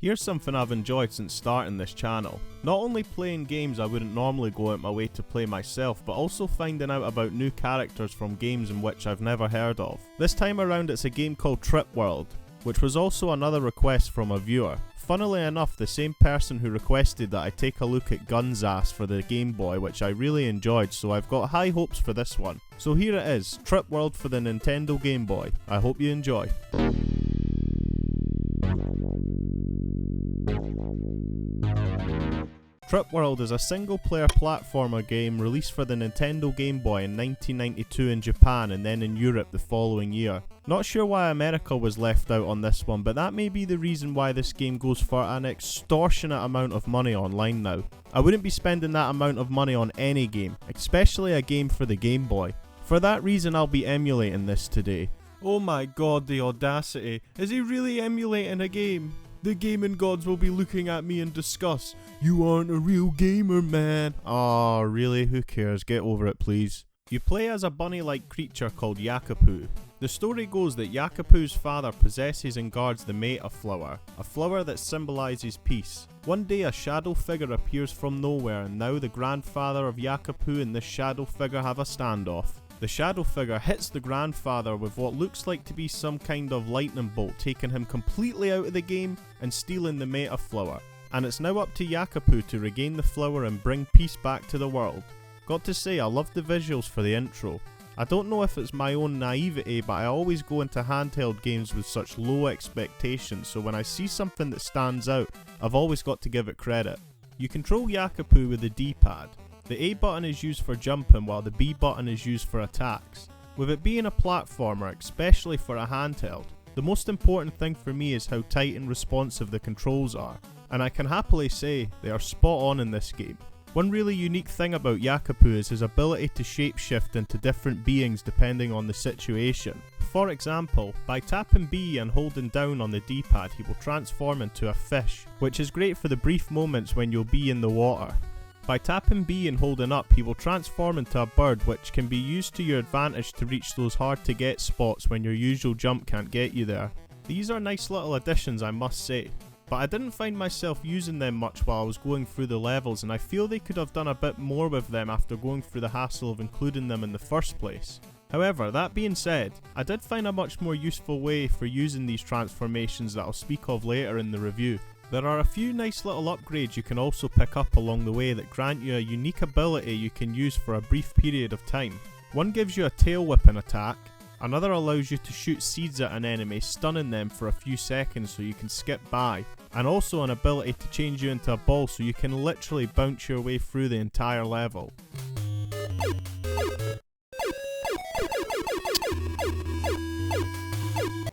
Here's something I've enjoyed since starting this channel. Not only playing games I wouldn't normally go out my way to play myself, but also finding out about new characters from games in which I've never heard of. This time around it's a game called Trip World, which was also another request from a viewer. Funnily enough, the same person who requested that I take a look at Gun's Ass for the Game Boy, which I really enjoyed, so I've got high hopes for this one. So here it is, Trip World for the Nintendo Game Boy. I hope you enjoy. Trip World is a single-player platformer game released for the Nintendo Game Boy in 1992 in Japan and then in Europe the following year. Not sure why America was left out on this one, but that may be the reason why this game goes for an extortionate amount of money online now. I wouldn't be spending that amount of money on any game, especially a game for the Game Boy. For that reason I'll be emulating this today. Oh my god, the audacity. Is he really emulating a game? The gaming gods will be looking at me in disgust. You aren't a real gamer, man. Aw, really? Who cares? Get over it, please. You play as a bunny-like creature called Yakapoo. The story goes that Yakapoo's father possesses and guards the Meta flower, a flower that symbolises peace. One day a shadow figure appears from nowhere and now the grandfather of Yakapoo and this shadow figure have a standoff. The shadow figure hits the grandfather with what looks like to be some kind of lightning bolt, taking him completely out of the game and stealing the Meta flower. And it's now up to Yakapoo to regain the flower and bring peace back to the world. Got to say, I love the visuals for the intro. I don't know if it's my own naivety, but I always go into handheld games with such low expectations, so when I see something that stands out, I've always got to give it credit. You control Yakapoo with the D-pad. The A button is used for jumping while the B button is used for attacks. With it being a platformer, especially for a handheld, the most important thing for me is how tight and responsive the controls are, and I can happily say they are spot on in this game. One really unique thing about Yakapoo is his ability to shapeshift into different beings depending on the situation. For example, by tapping B and holding down on the D-pad he will transform into a fish, which is great for the brief moments when you'll be in the water. By tapping B and holding up, he will transform into a bird, which can be used to your advantage to reach those hard to get spots when your usual jump can't get you there. These are nice little additions, I must say, but I didn't find myself using them much while I was going through the levels, and I feel they could have done a bit more with them after going through the hassle of including them in the first place. However, that being said, I did find a much more useful way for using these transformations that I'll speak of later in the review. There are a few nice little upgrades you can also pick up along the way that grant you a unique ability you can use for a brief period of time. One gives you a tail whipping attack, another allows you to shoot seeds at an enemy, stunning them for a few seconds so you can skip by, and also an ability to change you into a ball so you can literally bounce your way through the entire level.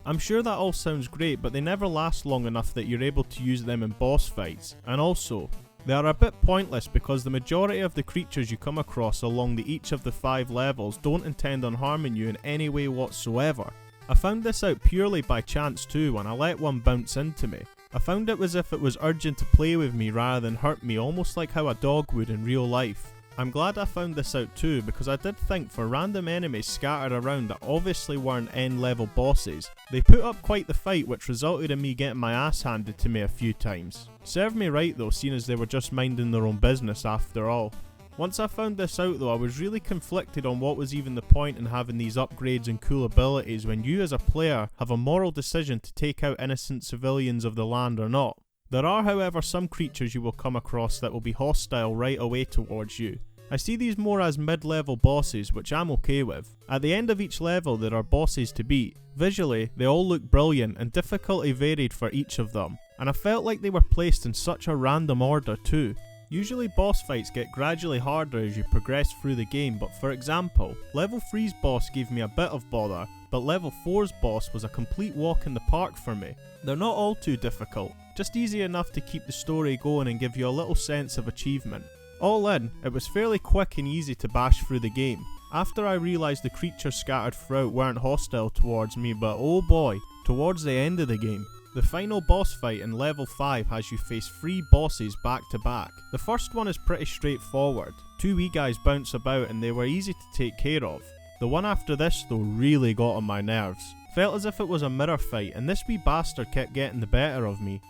I'm sure that all sounds great, but they never last long enough that you're able to use them in boss fights, and also, they are a bit pointless because the majority of the creatures you come across along each of the 5 levels don't intend on harming you in any way whatsoever. I found this out purely by chance too when I let one bounce into me. I found it as if it was urging to play with me rather than hurt me, almost like how a dog would in real life. I'm glad I found this out too, because I did think for random enemies scattered around that obviously weren't end level bosses, they put up quite the fight, which resulted in me getting my ass handed to me a few times. Served me right though, seeing as they were just minding their own business after all. Once I found this out though, I was really conflicted on what was even the point in having these upgrades and cool abilities when you as a player have a moral decision to take out innocent civilians of the land or not. There are however some creatures you will come across that will be hostile right away towards you. I see these more as mid-level bosses, which I'm okay with. At the end of each level there are bosses to beat. Visually, they all look brilliant and difficulty varied for each of them, and I felt like they were placed in such a random order too. Usually boss fights get gradually harder as you progress through the game, but for example, level 3's boss gave me a bit of bother, but level 4's boss was a complete walk in the park for me. They're not all too difficult, just easy enough to keep the story going and give you a little sense of achievement. All in, it was fairly quick and easy to bash through the game. After I realised the creatures scattered throughout weren't hostile towards me, but oh boy, towards the end of the game. The final boss fight in level 5 has you face 3 bosses back to back. The first one is pretty straightforward. 2 wee guys bounce about and they were easy to take care of. The one after this though really got on my nerves. Felt as if it was a mirror fight, and this wee bastard kept getting the better of me.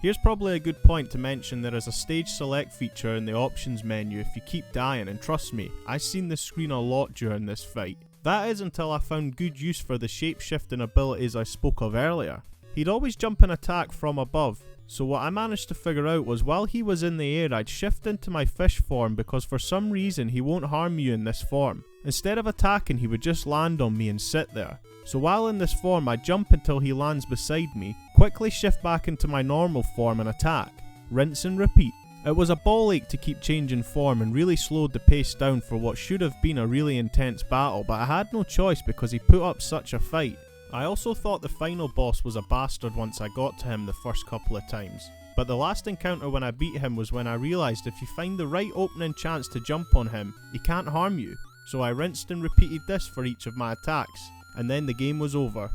Here's probably a good point to mention: there is a stage select feature in the options menu if you keep dying, and trust me, I've seen this screen a lot during this fight. That is until I found good use for the shape-shifting abilities I spoke of earlier. He'd always jump and attack from above, so what I managed to figure out was while he was in the air I'd shift into my fish form, because for some reason he won't harm you in this form. Instead of attacking, he would just land on me and sit there. So while in this form I jump until he lands beside me, quickly shift back into my normal form and attack. Rinse and repeat. It was a ball ache to keep changing form and really slowed the pace down for what should have been a really intense battle, but I had no choice because he put up such a fight. I also thought the final boss was a bastard once I got to him the first couple of times. But the last encounter when I beat him was when I realised if you find the right opening chance to jump on him, he can't harm you. So I rinsed and repeated this for each of my attacks, and then the game was over.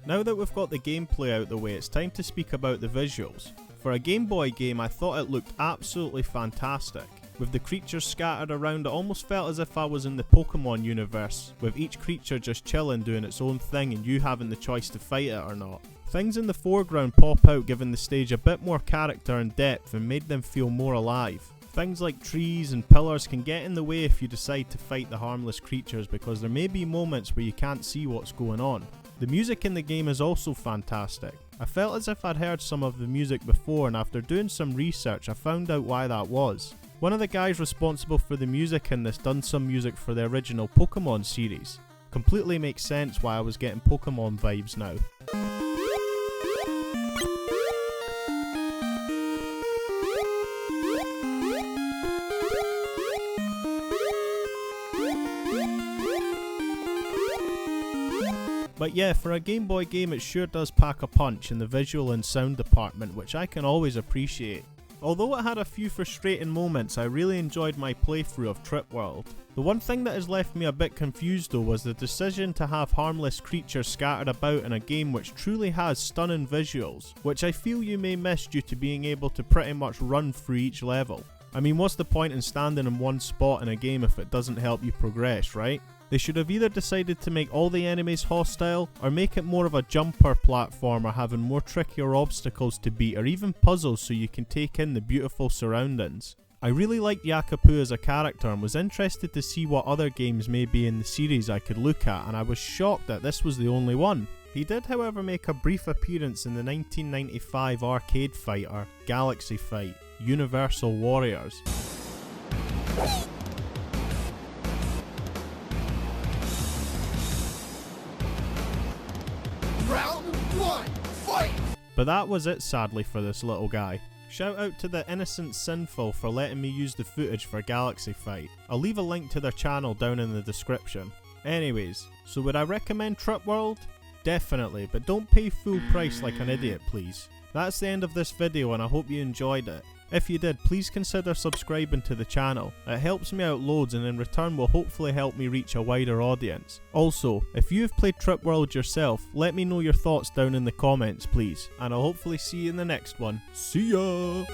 Now that we've got the gameplay out the way, it's time to speak about the visuals. For a Game Boy game, I thought it looked absolutely fantastic. With the creatures scattered around, it almost felt as if I was in the Pokemon universe, with each creature just chilling doing its own thing and you having the choice to fight it or not. Things in the foreground pop out, giving the stage a bit more character and depth and made them feel more alive. Things like trees and pillars can get in the way if you decide to fight the harmless creatures, because there may be moments where you can't see what's going on. The music in the game is also fantastic. I felt as if I'd heard some of the music before, and after doing some research I found out why that was. One of the guys responsible for the music in this done some music for the original Pokemon series. Completely makes sense why I was getting Pokemon vibes now. But yeah, for a Game Boy game it sure does pack a punch in the visual and sound department, which I can always appreciate. Although it had a few frustrating moments, I really enjoyed my playthrough of Trip World. The one thing that has left me a bit confused though was the decision to have harmless creatures scattered about in a game which truly has stunning visuals, which I feel you may miss due to being able to pretty much run through each level. I mean, what's the point in standing in one spot in a game if it doesn't help you progress, right? They should have either decided to make all the enemies hostile, or make it more of a jumper platformer having more trickier obstacles to beat, or even puzzles so you can take in the beautiful surroundings. I really liked Yakapoo as a character and was interested to see what other games may be in the series I could look at, and I was shocked that this was the only one. He did however make a brief appearance in the 1995 arcade fighter, Galaxy Fight, Universal Warriors. But that was it sadly for this little guy. Shout out to the Innocent Sinful for letting me use the footage for Galaxy Fight. I'll leave a link to their channel down in the description. Anyways, so would I recommend Trip World? Definitely, but don't pay full price like an idiot please. That's the end of this video and I hope you enjoyed it. If you did, please consider subscribing to the channel. It helps me out loads and in return will hopefully help me reach a wider audience. Also, if you have played Trip World yourself, let me know your thoughts down in the comments please, and I'll hopefully see you in the next one. See ya!